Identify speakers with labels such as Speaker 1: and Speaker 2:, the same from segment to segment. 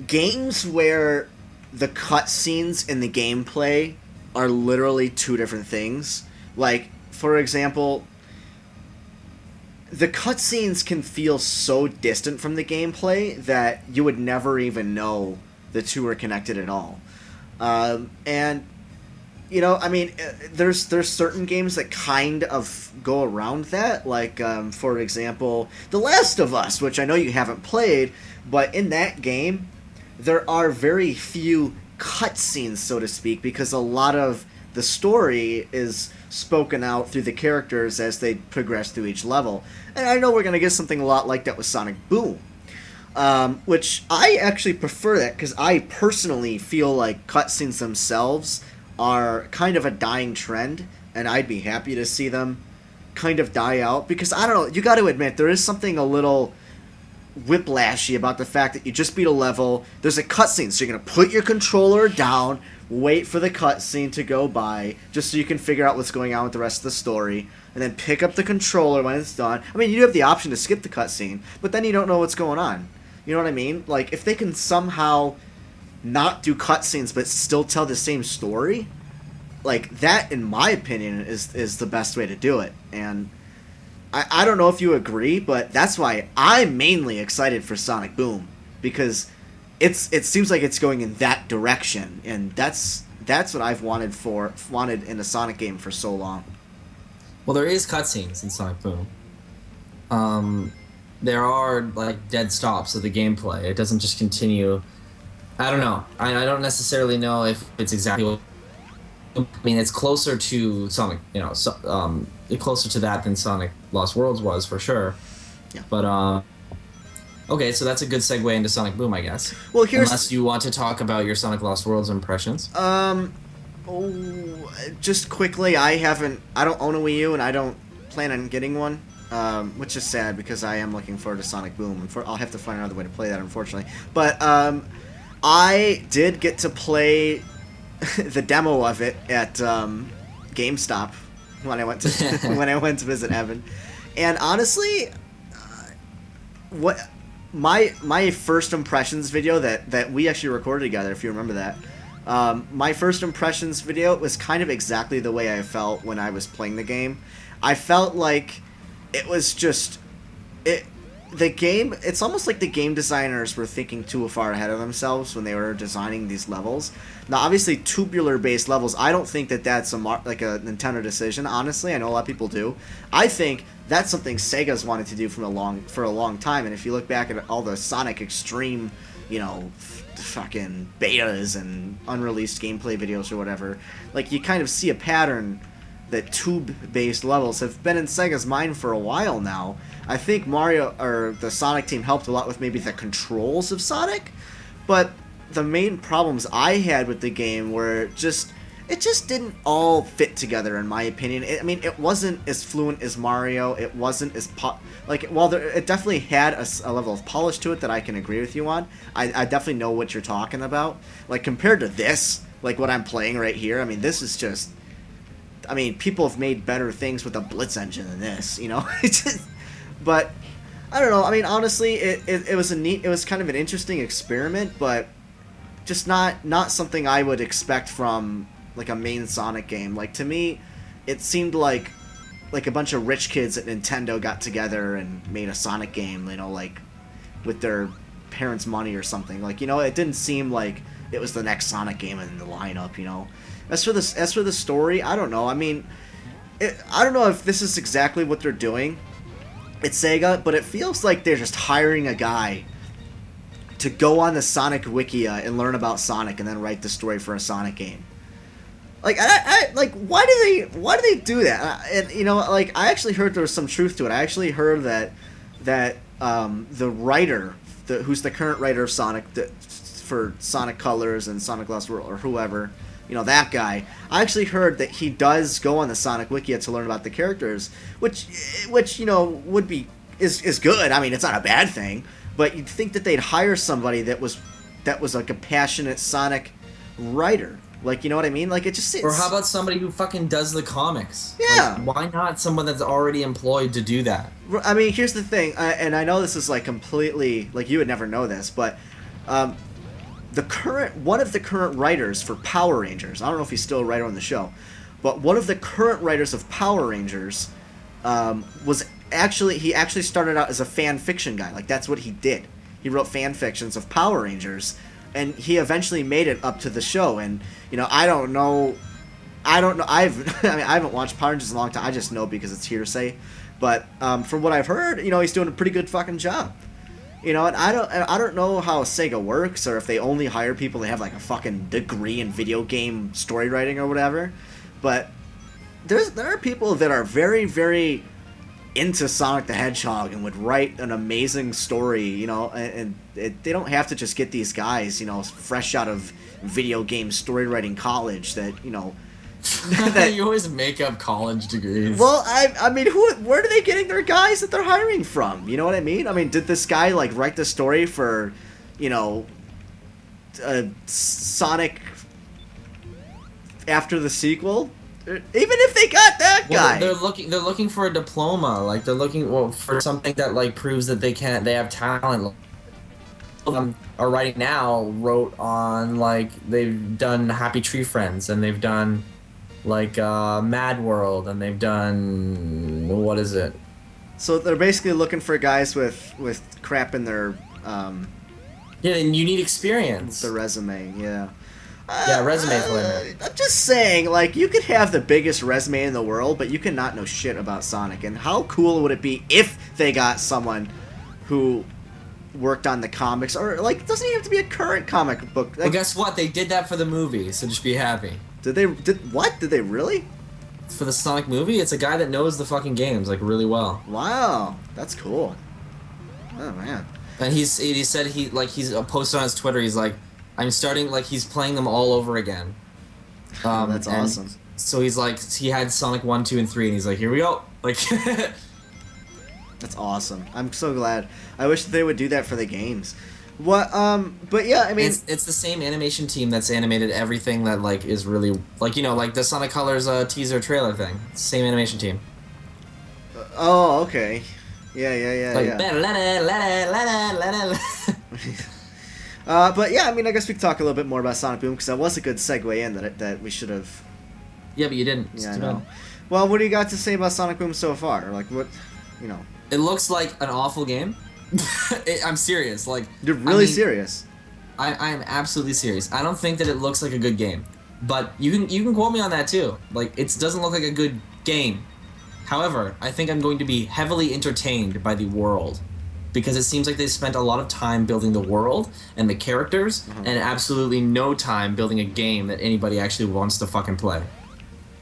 Speaker 1: games where the cutscenes and the gameplay are literally two different things. Like, for example, the cutscenes can feel so distant from the gameplay that you would never even know the two are connected at all. And I mean, there's certain games that kind of go around that. Like, for example, The Last of Us, which I know you haven't played, but in that game, there are very few cutscenes, so to speak, because a lot of the story is spoken out through the characters as they progress through each level. And I know we're going to get something a lot like that with Sonic Boom. Which I actually prefer that because I personally feel like cutscenes themselves are kind of a dying trend, and I'd be happy to see them kind of die out because I don't know, you got to admit there is something a little whiplashy about the fact that you just beat a level, there's a cutscene, so you're gonna put your controller down, wait for the cutscene to go by, just so you can figure out what's going on with the rest of the story, and then pick up the controller when it's done. I mean, you have the option to skip the cutscene, but then you don't know what's going on. You know what I mean? Like, if they can somehow not do cutscenes but still tell the same story, like, that, in my opinion, is the best way to do it. And I don't know if you agree, but that's why I'm mainly excited for Sonic Boom, because it seems like it's going in that direction, and that's what I've wanted in a Sonic game for so long.
Speaker 2: Well, there is cutscenes in Sonic Boom. There are like dead stops of the gameplay. It doesn't just continue. I don't know. I don't necessarily know if it's exactly what. I mean, it's closer to Sonic, closer to that than Sonic Lost Worlds was, for sure.
Speaker 1: Yeah.
Speaker 2: But, okay, so that's a good segue into Sonic Boom, I guess.
Speaker 1: Well,
Speaker 2: unless you want to talk about your Sonic Lost Worlds impressions.
Speaker 1: Just quickly, I don't own a Wii U, and I don't plan on getting one, which is sad because I am looking forward to Sonic Boom. I'll have to find another way to play that, unfortunately. But, I did get to play the demo of it at GameStop when I went to visit Evan, and honestly, what my first impressions video that we actually recorded together, if you remember that, my first impressions video was kind of exactly the way I felt when I was playing the game. I felt like it was just the game, it's almost like the game designers were thinking too far ahead of themselves when they were designing these levels. Now, obviously, tubular-based levels, I don't think that's a Nintendo decision, honestly. I know a lot of people do. I think that's something Sega's wanted to do for a long time, and if you look back at all the Sonic Extreme, fucking betas and unreleased gameplay videos or whatever, like, you kind of see a pattern that tube-based levels have been in Sega's mind for a while now. I think Mario, or the Sonic team, helped a lot with maybe the controls of Sonic, but the main problems I had with the game were it just didn't all fit together, in my opinion. It wasn't as fluent as Mario. It wasn't as it definitely had a level of polish to it that I can agree with you on. I definitely know what you're talking about. Like, compared to this, like what I'm playing right here, this is just. People have made better things with a Blitz engine than this, But I don't know. Honestly, it was kind of an interesting experiment, but just not something I would expect from like a main Sonic game. Like, to me, it seemed like a bunch of rich kids at Nintendo got together and made a Sonic game, like with their parents' money or something. Like, it didn't seem like it was the next Sonic game in the lineup, As for the story, I don't know. I don't know if this is exactly what they're doing at Sega, but it feels like they're just hiring a guy to go on the Sonic Wikia and learn about Sonic and then write the story for a Sonic game. Like, why do they do that? And I actually heard there was some truth to it. I actually heard that the writer, who's the current writer of Sonic for Sonic Colors and Sonic Lost World or whoever. That guy. I actually heard that he does go on the Sonic Wikia to learn about the characters, which would be is good. It's not a bad thing, but you'd think that they'd hire somebody that was like a passionate Sonic writer. Like, you know what I mean? Like,
Speaker 2: or how about somebody who fucking does the comics?
Speaker 1: Yeah.
Speaker 2: Like, why not someone that's already employed to do that?
Speaker 1: Here's the thing, and I know this is like completely like you would never know this, but one of the current writers for Power Rangers. I don't know if he's still a writer on the show, but one of the current writers of Power Rangers he actually started out as a fan fiction guy. Like, that's what he did. He wrote fan fictions of Power Rangers, and he eventually made it up to the show. And I don't know. I haven't watched Power Rangers in a long time. I just know because it's hearsay. But from what I've heard, he's doing a pretty good fucking job. And I don't know how Sega works, or if they only hire people that have like a fucking degree in video game story writing or whatever. But there are people that are very, very into Sonic the Hedgehog and would write an amazing story, and they don't have to just get these guys, fresh out of video game story writing college that,
Speaker 2: that you always make up college degrees.
Speaker 1: Well, I mean, where are they getting their guys that they're hiring from? You know what I mean? I mean, did this guy like write the story for, Sonic after the sequel? Even if they got that guy,
Speaker 2: they're looking for a diploma. Like, they're looking for something that like proves that they have talent. Are right now wrote on, like, they've done Happy Tree Friends, and they've done like Mad World, and they've done, what is it?
Speaker 1: So they're basically looking for guys with crap in their
Speaker 2: yeah, and you need experience.
Speaker 1: The resume, yeah.
Speaker 2: Yeah, resume for
Speaker 1: I'm just saying, like, you could have the biggest resume in the world, but you cannot know shit about Sonic. And how cool would it be if they got someone who worked on the comics, or like, it doesn't even have to be a current comic book. Like,
Speaker 2: well, guess what? They did that for the movie, so just be happy.
Speaker 1: Did they really?
Speaker 2: For the Sonic movie, it's a guy that knows the fucking games like really well.
Speaker 1: Wow, that's cool. Oh man.
Speaker 2: And he said he's posted on his Twitter. He's like, I'm starting, like, he's playing them all over again.
Speaker 1: That's awesome.
Speaker 2: So he's like, he had Sonic 1, 2, and 3, and he's like, here we go. Like,
Speaker 1: that's awesome. I'm so glad. I wish they would do that for the games. What? But yeah, I mean,
Speaker 2: it's the same animation team that's animated everything that like is really like like the Sonic Colors teaser trailer thing. It's the same animation team.
Speaker 1: Oh, okay. Yeah.
Speaker 2: Like,
Speaker 1: but yeah, I mean, I guess we could talk a little bit more about Sonic Boom, because that was a good segue in that we should have.
Speaker 2: Yeah, but you didn't.
Speaker 1: Yeah, I know. Well, what do you got to say about Sonic Boom so far? Like, what,
Speaker 2: It looks like an awful game. I'm serious. Like,
Speaker 1: you're really serious.
Speaker 2: I am absolutely serious. I don't think that it looks like a good game, but you can quote me on that too. Like, it doesn't look like a good game. However, I think I'm going to be heavily entertained by the world, because it seems like they spent a lot of time building the world and the characters, and absolutely no time building a game that anybody actually wants to fucking play.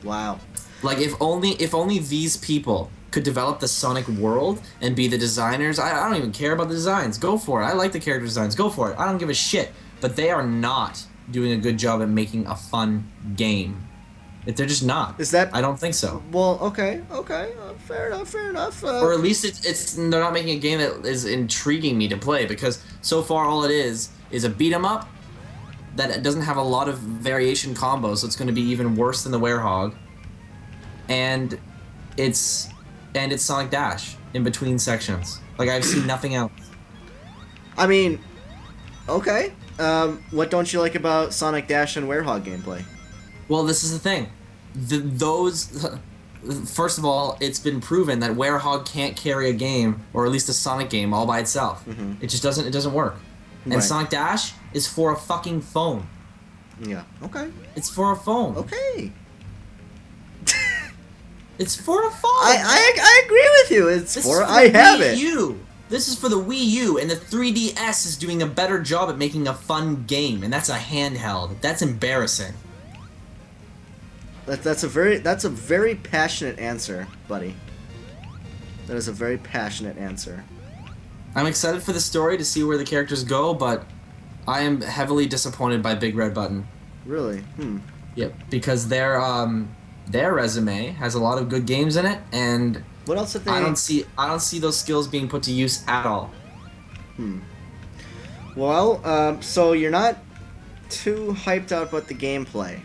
Speaker 1: Wow.
Speaker 2: Like, if only these people could develop the Sonic world and be the designers. I don't even care about the designs. Go for it. I like the character designs. Go for it. I don't give a shit. But they are not doing a good job at making a fun game. They're just not.
Speaker 1: Is that?
Speaker 2: I don't think so.
Speaker 1: Well, okay. Fair enough.
Speaker 2: Or at least they're not making a game that is intriguing me to play, because so far all it is a beat 'em up that doesn't have a lot of variation combos, so it's going to be even worse than the Werehog. And it's Sonic Dash in between sections. Like, I've seen nothing else.
Speaker 1: I mean, okay. What don't you like about Sonic Dash and Werehog gameplay?
Speaker 2: Well, this is the thing. First of all, it's been proven that Werehog can't carry a game, or at least a Sonic game, all by itself. It just doesn't. It doesn't work. And
Speaker 1: Right.
Speaker 2: Sonic Dash is for a fucking phone.
Speaker 1: Yeah. Okay.
Speaker 2: It's for a phone.
Speaker 1: Okay.
Speaker 2: It's for a phone.
Speaker 1: I agree with you. It's
Speaker 2: This
Speaker 1: for
Speaker 2: is
Speaker 1: I
Speaker 2: the
Speaker 1: have
Speaker 2: Wii
Speaker 1: it.
Speaker 2: U. This is for the Wii U, and the 3DS is doing a better job at making a fun game, and that's a handheld. That's embarrassing.
Speaker 1: That's a very passionate answer, buddy. That is a very passionate answer.
Speaker 2: I'm excited for the story to see where the characters go, but I am heavily disappointed by Big Red Button.
Speaker 1: Really?
Speaker 2: Yep, because their resume has a lot of good games in it, and
Speaker 1: What else did they?
Speaker 2: I don't see those skills being put to use at all.
Speaker 1: Well, so you're not too hyped out about the gameplay.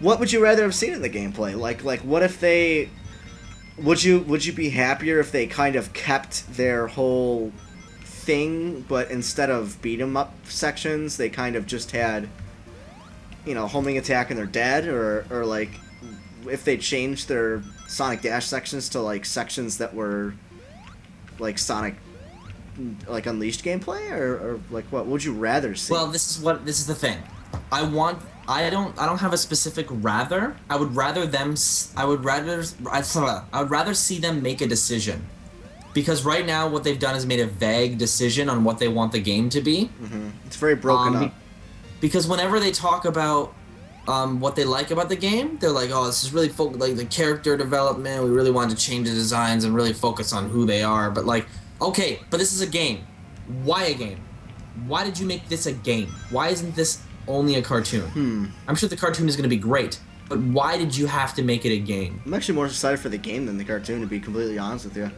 Speaker 1: What would you rather have seen in the gameplay? Like what if they? Would you be happier if they kind of kept their whole thing, but instead of beat 'em up sections, they kind of just had, homing attack and they're dead, or like if they changed their Sonic Dash sections to like sections that were like Sonic like Unleashed gameplay, or like what would you rather see?
Speaker 2: Well, this is the thing. I don't have a specific rather. I would rather see them make a decision. Because right now what they've done is made a vague decision on what they want the game to be.
Speaker 1: It's very broken up.
Speaker 2: Because whenever they talk about what they like about the game, they're like, "Oh, this is really like the character development. We really wanted to change the designs and really focus on who they are." But like, okay, but this is a game. Why a game? Why did you make this a game? Why isn't this only a cartoon? I'm sure the cartoon is going to be great, but why did you have to make it a game?
Speaker 1: I'm actually more excited for the game than the cartoon, to be completely honest with you.